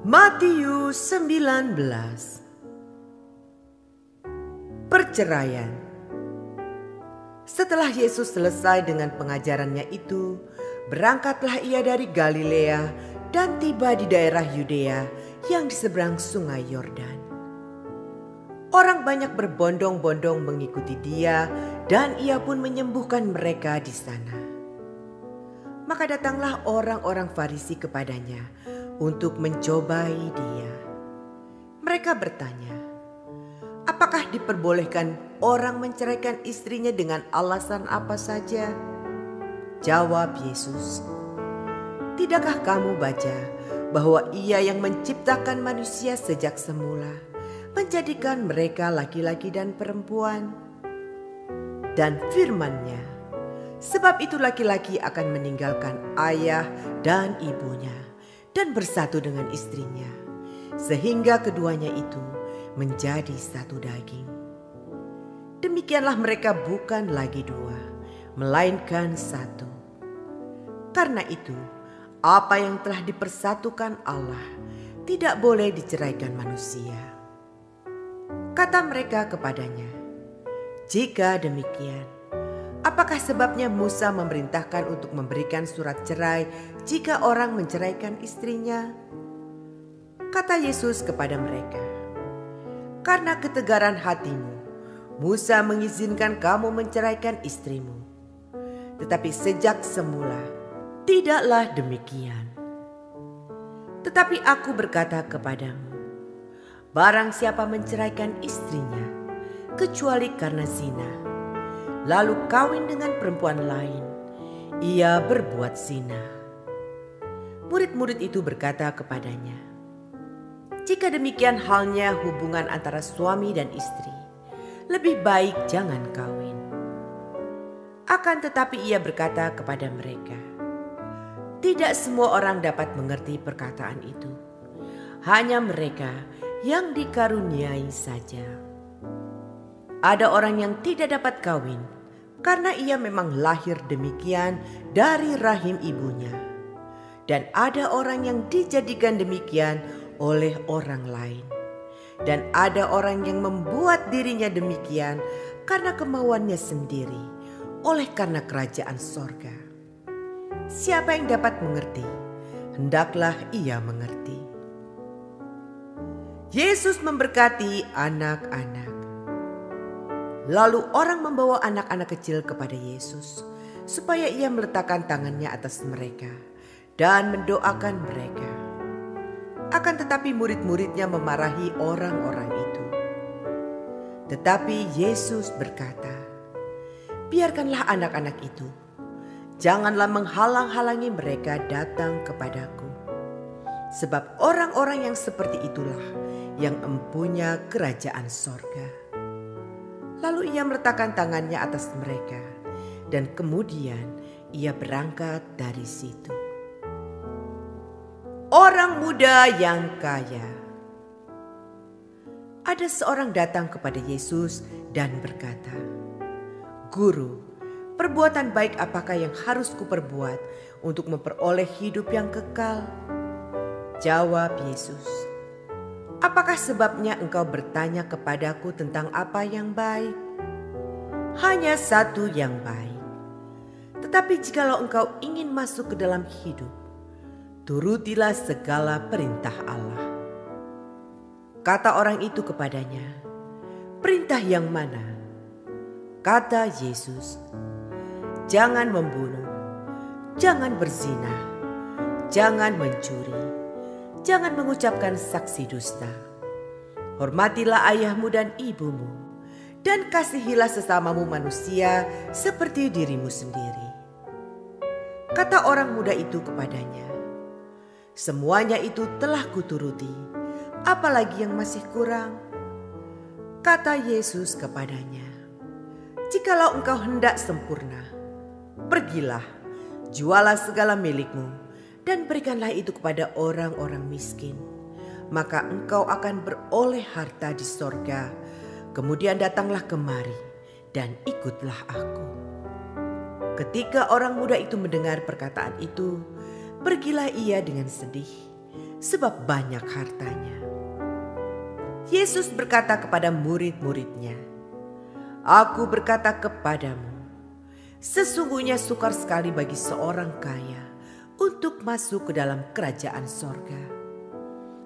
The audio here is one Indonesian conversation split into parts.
Matius 19. Perceraian. Setelah Yesus selesai dengan pengajarannya itu, berangkatlah ia dari Galilea dan tiba di daerah Yudea yang di seberang sungai Yordan. Orang banyak berbondong-bondong mengikuti dia dan ia pun menyembuhkan mereka di sana. Maka datanglah orang-orang Farisi kepadanya untuk mencobai dia. Mereka bertanya, apakah diperbolehkan orang menceraikan istrinya dengan alasan apa saja? Jawab Yesus, tidakkah kamu baca bahwa Ia yang menciptakan manusia sejak semula, menjadikan mereka laki-laki dan perempuan? Dan firman-Nya, sebab itu laki-laki akan meninggalkan ayah dan ibunya dan bersatu dengan istrinya, sehingga keduanya itu menjadi satu daging. Demikianlah mereka bukan lagi dua, melainkan satu. Karena itu, apa yang telah dipersatukan Allah tidak boleh diceraikan manusia. Kata mereka kepadanya, jika demikian, apakah sebabnya Musa memerintahkan untuk memberikan surat cerai jika orang menceraikan istrinya? Kata Yesus kepada mereka, karena ketegaran hatimu, Musa mengizinkan kamu menceraikan istrimu. Tetapi sejak semula, tidaklah demikian. Tetapi aku berkata kepadamu, barang siapa menceraikan istrinya, kecuali karena zina, lalu kawin dengan perempuan lain, ia berbuat zina. Murid-murid itu berkata kepadanya, jika demikian halnya hubungan antara suami dan istri, lebih baik jangan kawin. Akan tetapi ia berkata kepada mereka, tidak semua orang dapat mengerti perkataan itu, hanya mereka yang dikaruniai saja. Ada orang yang tidak dapat kawin karena ia memang lahir demikian dari rahim ibunya. Dan ada orang yang dijadikan demikian oleh orang lain. Dan ada orang yang membuat dirinya demikian karena kemauannya sendiri, oleh karena kerajaan sorga. Siapa yang dapat mengerti, hendaklah ia mengerti. Yesus memberkati anak-anak. Lalu orang membawa anak-anak kecil kepada Yesus, supaya ia meletakkan tangannya atas mereka dan mendoakan mereka. Akan tetapi murid-muridnya memarahi orang-orang itu. Tetapi Yesus berkata, biarkanlah anak-anak itu, janganlah menghalang-halangi mereka datang kepadaku. Sebab orang-orang yang seperti itulah yang empunya kerajaan sorga. Lalu ia meletakkan tangannya atas mereka, dan kemudian ia berangkat dari situ. Orang muda yang kaya. Ada seorang datang kepada Yesus dan berkata, Guru, perbuatan baik apakah yang harus kuperbuat untuk memperoleh hidup yang kekal? Jawab Yesus, apakah sebabnya engkau bertanya kepadaku tentang apa yang baik? Hanya satu yang baik. Tetapi jikalau engkau ingin masuk ke dalam hidup, turutilah segala perintah Allah. Kata orang itu kepadanya, perintah yang mana? Kata Yesus, jangan membunuh, jangan berzina, jangan mencuri, jangan mengucapkan saksi dusta. Hormatilah ayahmu dan ibumu, dan kasihilah sesamamu manusia seperti dirimu sendiri. Kata orang muda itu kepadanya, semuanya itu telah kuturuti, apalagi yang masih kurang? Kata Yesus kepadanya, jikalau engkau hendak sempurna, Pergilah, jualah segala milikmu dan berikanlah itu kepada orang-orang miskin. Maka engkau akan beroleh harta di sorga. Kemudian datanglah kemari dan ikutlah aku. Ketika orang muda itu mendengar perkataan itu, pergilah ia dengan sedih, sebab banyak hartanya. Yesus berkata kepada murid-muridnya, "Aku berkata kepadamu, sesungguhnya sukar sekali bagi seorang kaya untuk masuk ke dalam kerajaan sorga.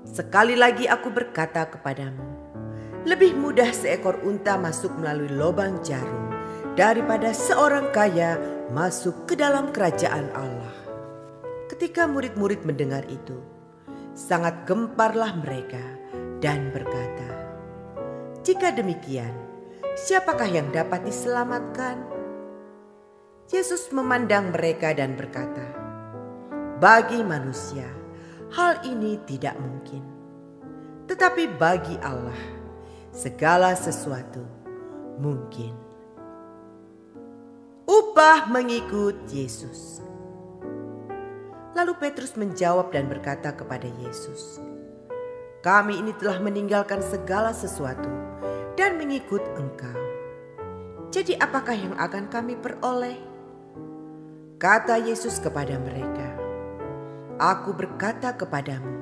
Sekali lagi aku berkata kepadamu, lebih mudah seekor unta masuk melalui lubang jarum daripada seorang kaya masuk ke dalam kerajaan Allah." Ketika murid-murid mendengar itu, sangat gemparlah mereka dan berkata, "Jika demikian, siapakah yang dapat diselamatkan?" Yesus memandang mereka dan berkata, "Bagi manusia, hal ini tidak mungkin. Tetapi bagi Allah, segala sesuatu mungkin." Upah mengikut Yesus. Lalu Petrus menjawab dan berkata kepada Yesus, "Kami ini telah meninggalkan segala sesuatu dan mengikut Engkau. Jadi apakah yang akan kami peroleh?" Kata Yesus kepada mereka, "Aku berkata kepadamu,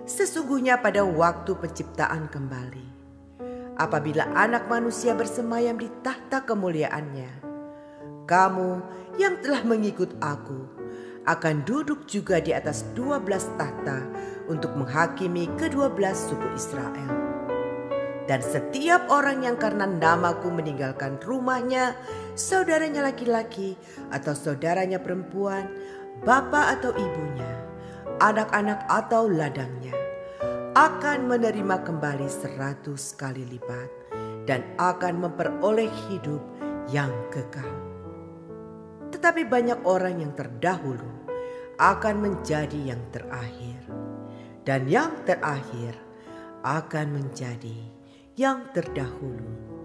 sesungguhnya pada waktu penciptaan kembali, apabila Anak Manusia bersemayam di tahta kemuliaannya, kamu yang telah mengikut aku akan duduk juga di atas 12 tahta untuk menghakimi ke-12 suku Israel. Dan setiap orang yang karena namaku meninggalkan rumahnya, saudaranya laki-laki atau saudaranya perempuan, bapa atau ibunya, anak-anak atau ladangnya, akan menerima kembali 100 kali lipat dan akan memperoleh hidup yang kekal. Tetapi banyak orang yang terdahulu akan menjadi yang terakhir, dan yang terakhir akan menjadi yang terdahulu."